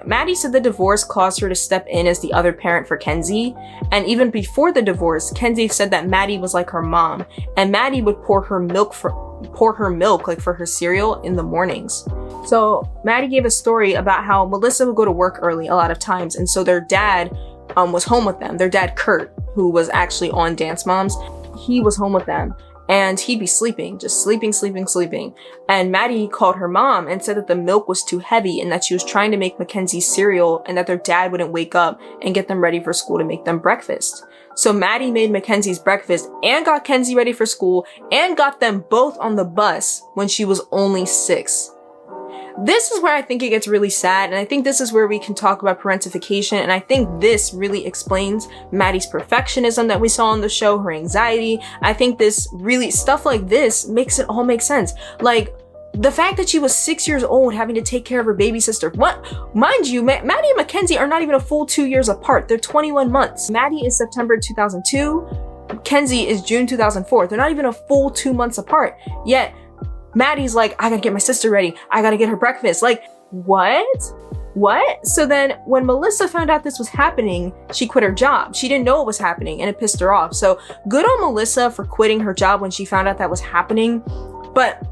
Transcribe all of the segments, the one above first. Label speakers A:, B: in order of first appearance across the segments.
A: Maddie said the divorce caused her to step in as the other parent for Kenzie. And even before the divorce, Kenzie said that Maddie was like her mom, and Maddie would pour her milk like for her cereal in the mornings. So Maddie gave a story about how Melissa would go to work early a lot of times, and so their dad was home with them. Their dad, Kurt, who was actually on Dance Moms, he was home with them. And he'd be sleeping, just sleeping. And Maddie called her mom and said that the milk was too heavy and that she was trying to make Mackenzie cereal and that their dad wouldn't wake up and get them ready for school to make them breakfast. So Maddie made Mackenzie's breakfast and got Kenzie ready for school and got them both on the bus when she was only 6. This is where I think it gets really sad, and I think this is where we can talk about parentification, and I think this really explains Maddie's perfectionism that we saw on the show, her anxiety. I think this really, stuff like this makes it all make sense. Like, the fact that she was 6 years old having to take care of her baby sister. What? Mind you, Maddie and Mackenzie are not even a full 2 years apart. They're 21 months. Maddie is September 2002. Kenzie is June 2004. They're not even a full 2 months apart. Yet, Maddie's like, I gotta get my sister ready. I gotta get her breakfast. Like, what? So then when Melissa found out this was happening, she quit her job. She didn't know it was happening and it pissed her off. So good on Melissa for quitting her job when she found out that was happening. But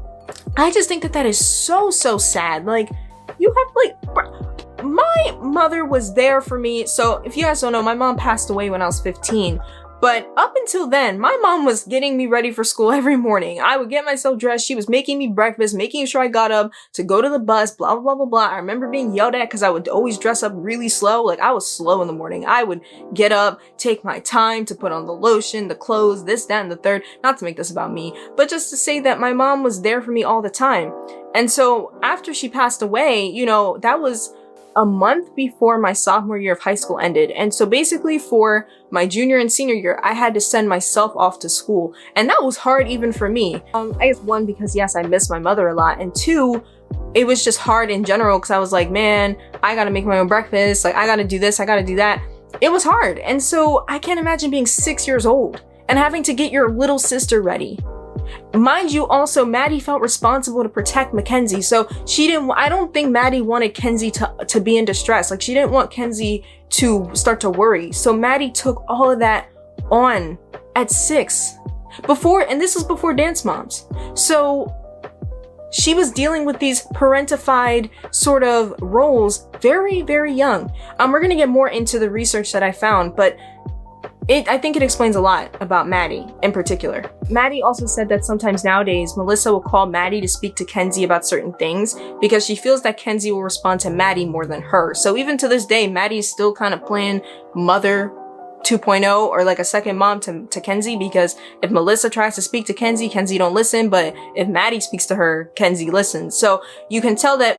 A: I just think that that is so sad. Like, you have my mother was there for me. So if you guys don't know, my mom passed away when I was 15. But up until then, my mom was getting me ready for school every morning. I would get myself dressed. She was making me breakfast, making sure I got up to go to the bus, blah, blah, blah, blah. I remember being yelled at because I would always dress up really slow. Like, I was slow in the morning. I would get up, take my time to put on the lotion, the clothes, this, that, and the third. Not to make this about me, but just to say that my mom was there for me all the time. And so after she passed away, you know, that was a month before my sophomore year of high school ended. And so basically for my junior and senior year, I had to send myself off to school. And that was hard even for me. I guess one, because yes, I miss my mother a lot. And two, it was just hard in general because I was like, man, I gotta make my own breakfast. Like, I gotta do this, I gotta do that. It was hard. And so I can't imagine being 6 years old and having to get your little sister ready. Mind you, also, Maddie felt responsible to protect Mackenzie. So I don't think Maddie wanted Kenzie to be in distress. Like, she didn't want Kenzie to start to worry. So Maddie took all of that on at 6. And this was before Dance Moms. So she was dealing with these parentified sort of roles very, very young. We're gonna get more into the research that I found, but I think it explains a lot about Maddie in particular. Maddie also said that sometimes nowadays, Melissa will call Maddie to speak to Kenzie about certain things because she feels that Kenzie will respond to Maddie more than her. So even to this day, Maddie's still kind of playing mother 2.0 or like a second mom to Kenzie, because if Melissa tries to speak to Kenzie, Kenzie don't listen, but if Maddie speaks to her, Kenzie listens. So you can tell that